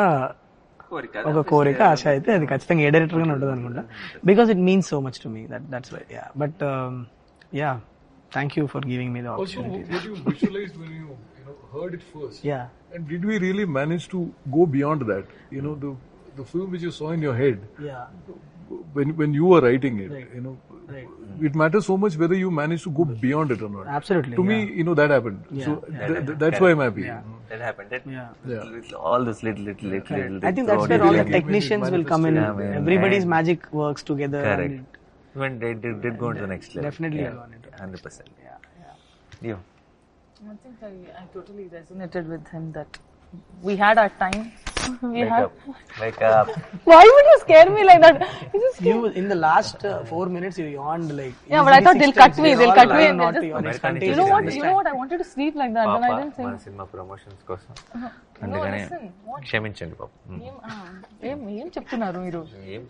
కోరిక, ఆశ అయితే అది ఖచ్చితంగా ఏ డైరెక్టర్ గానే ఉంటుంది అనుకుంటా, because it means so much to me. That's why. Yeah, but yeah, thank you for giving me the opportunity. What you visualized when you heard it first? Yeah. And did we really manage to go beyond that? The film which you saw in your head, Yeah. when you were writing it, Right. it matters so much whether you manage to go beyond it or not. Absolutely. To me, that happened. Yeah. So Yeah. that's why I'm happy. Yeah. That happened. That Yeah. all this little I think that's where all the Really technicians will come in. Yeah, man. Everybody's And- magic works together. Correct. And When they did go to the next level. Definitely Yeah. go on it. 100%. yeah. You. I think I totally resonated with him that we had our time. Wake up. Why would you scare me like that? You just You in the last 4 minutes you yawned like. Yeah, but I thought they'll cut me. They'll cut me and not they'll yawn. just. It's contagious. You know what? I wanted to sleep like that, and I didn't మన think. Cinema promotions కోసం No, అందుకనే listen. What? క్షమించండి పాప. ఏం చెప్తున్నారు మీరు? ఏం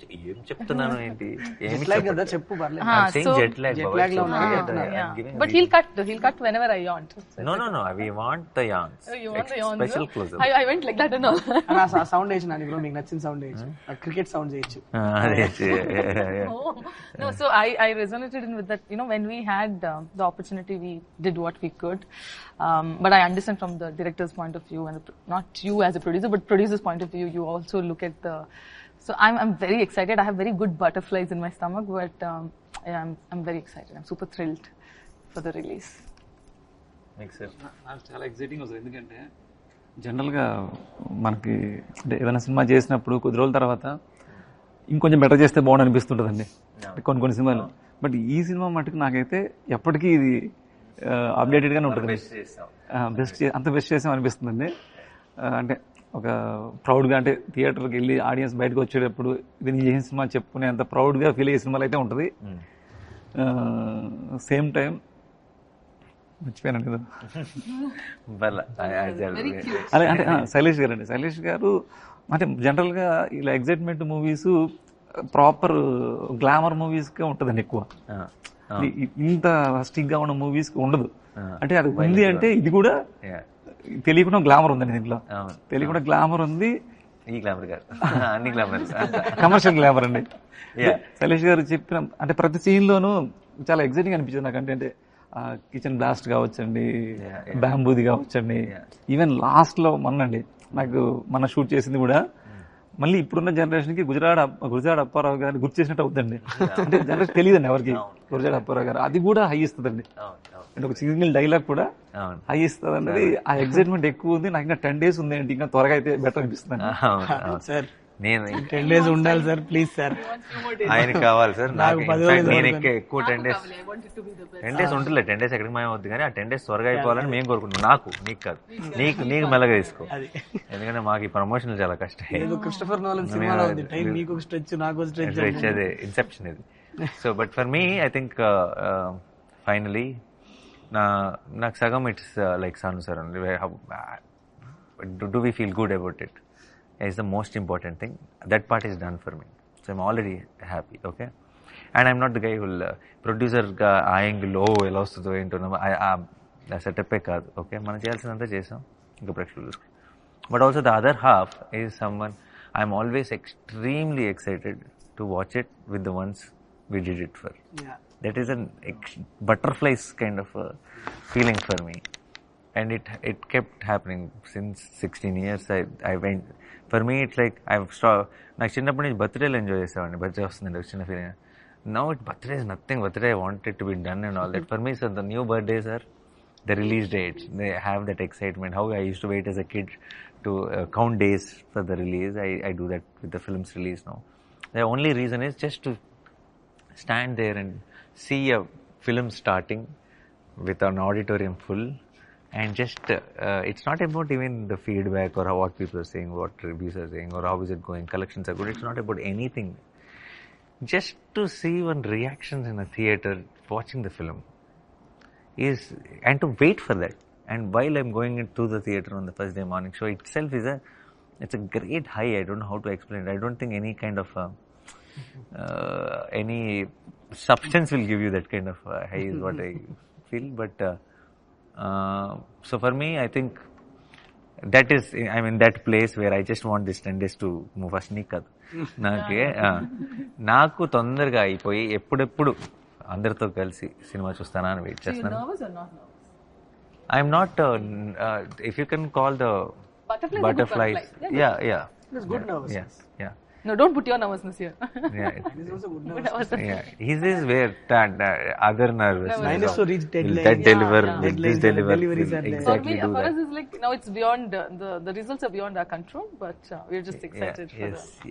చెప్తున్నాను ఏంటి? Jet lag కదా, చెప్పు పర్లేదు. I'm saying jet lag. jet Baba. lag లో ఉన్నారు. I'm giving But a he'll cut whenever I yawned. No. We want the yawns. Oh, you want the yawns? Special close-up. I went like that and all. ఆ sound వేసిన bro, మీకు నచ్చిన sound వేయచ్చు, cricket sound చేయొచ్చు. Oh. No, so I resonated with that. When we had the opportunity, we did what we could. But I understand from the director's point of view, and not you as a producer, but producer's point of view, you also look at the. So I'm very excited. I have very good butterflies in my stomach, but yeah, I'm very excited. I'm super thrilled for the release. నాకు చాలా exciting వస్తుంది, ఎందుకంటే జనరల్గా మనకి అంటే ఏదైనా cinema చేసినప్పుడు కొద్ది రోజుల తర్వాత ఇంకొంచెం బెటర్ చేస్తే బాగుండు అనిపిస్తుంటుందండి కొన్ని సినిమాలు. బట్ ఈ సినిమా మటుకు నాకైతే ఎప్పటికీ ఇది అప్డేటెడ్గానే ఉంటుంది. అంత బెస్ట్ చేసాం అనిపిస్తుందండి. అంటే ఒక ప్రౌడ్గా, అంటే థియేటర్కి వెళ్ళి ఆడియన్స్ బయటకు వచ్చేటప్పుడు ఇది నేను చేసిన సినిమా చెప్పుకునే అంత ప్రౌడ్గా ఫీల్ అయ్యే సినిమాలు అయితే ఉంటుంది. సేమ్ టైం మర్చిపోయాను కదా, అదే అంటే శైలేష్ గారు అండి. శైలేష్ గారు అంటే జనరల్గా ఇలా ఎగ్జైట్మెంట్ మూవీస్ ప్రాపర్ గ్లామర్ మూవీస్కే ఉంటుందండి ఎక్కువ. ఇంత స్టిక్గా ఉన్న మూవీస్కి ఉండదు. అంటే అది ఉంది అంటే ఇది కూడా తెలియకుండా గ్లామర్ ఉందండి దీంట్లో. తెలియకుండా గ్లామర్ ఉంది. ఈ గ్లామర్ కాదు, అన్ని గ్లామర్, కమర్షియల్ గ్లామర్ అండి. శైలేష్ గారు చెప్పిన అంటే ప్రతి సీన్లోనూ చాలా ఎగ్జైటింగ్ అనిపించింది నాకు. అంటే కిచెన్ బ్లాస్ట్ కావచ్చండి, బ్యాంబూది కావచ్చండి, ఈవెన్ లాస్ట్లో మొన్నండి నాకు షూట్ చేసింది కూడా మళ్ళీ ఇప్పుడున్న జనరేషన్ కి గురజాడ అప్పారావు గారిని గుర్తు చేసినట్టు అవుతుందండి. అంటే జనరేషన్ తెలియదండి ఎవరికి గురజాడ అప్పారావు గారు. అది కూడా హై ఇస్తుందండి. అంటే ఒక సింగిల్ డైలాగ్ కూడా హై ఇస్తుంది అన్నది ఆ ఎక్సైట్మెంట్ ఎక్కువ ఉంది. నాకు ఇంకా 10 days ఉంది ఏంటి, ఇంకా త్వరగా అయితే బెటర్ అనిపిస్తుంది. సార్ నేను 10 days ఉండాలి సార్, ప్లీజ్ సార్. ఆయన కావాలి సార్. నాకు 10 రోజులు నేను ఎక్కువ 10 days ఉంటుందిలే. 10 days ఎక్కడికి మాయమవుద్ది, కానీ ఆ 10 days త్వరగా అయిపోవాలని మేము కోరుకుంటున్నాం. నీకు కాదు, నీకు మెల్లగా తీసుకో. ఎందుకంటే మాకు ఈ ప్రమోషన్లు చాలా కష్టం. క్రిస్టఫర్ నోలన్ సినిమాలో ఉంది, టైం మీకు ఒక స్ట్రెచ్ నాకు స్ట్రెచ్ ఇచ్చేది ఇన్సెప్షన్ ఇది. So but for me I think finally నాకు సగం it's like Sanu sir. Do we feel good about it is the most important thing. That part is done for me, so I'm already happy. Okay, and I'm not the guy who producer ga angle ela vastudo ento a setup e kaadu. Okay, మనం చేయాల్సినంత చేసాం, ఇంకా ప్రేక్షకులు. But also the other half is someone I'm always extremely excited to watch it with the ones we did it for. That is an butterflies kind of a feeling for me, and it kept happening since 16 years. I went, for me it's like నాకు చిన్నప్పటి నుంచి బర్త్డేలు enjoy చేసేవాడిని. Birthday వస్తుందండి ఒక చిన్న feeling. Now it birthday is nothing. Birthday I want it to be done and all that. For me so the new birthdays are the release dates. They have that excitement. How I used to wait as a kid to count days for the release. I do that with the film's release now. The only reason is just to stand there and see a film starting with an auditorium full, and just it's not about even the feedback or what people are saying, what reviews are saying, or how is it going, collections are good. It's not about anything. Just to see one reactions in a theater watching the film is, and to wait for that, and while I'm going into the theater on the first day morning show itself is it's a great high. I don't know how to explain it. I don't think any kind of any substance will give you that kind of high is what I feel. But so for me I think that is, I'm in that place where I just want this 10 days to move fast. నాకు తొందరగా అయిపోయి ఎప్పుడెప్పుడు అందరితో కలిసి cinema చూస్తానా అని wait చేస్తున్నాను. I'm not, if you can call the butterflies. Yeah. It's good nervousness. Yeah. No, don't put your nervousness here. Yeah. It is also good nervousness. Yeah. This is where that other nervousness. Mine is to reach deadline. That deliver, Yeah. this Deadlines, deliver, deliveries are will there. exactly do For that. us, it's like now it's beyond the results are beyond our control, but we're just excited for Yes. the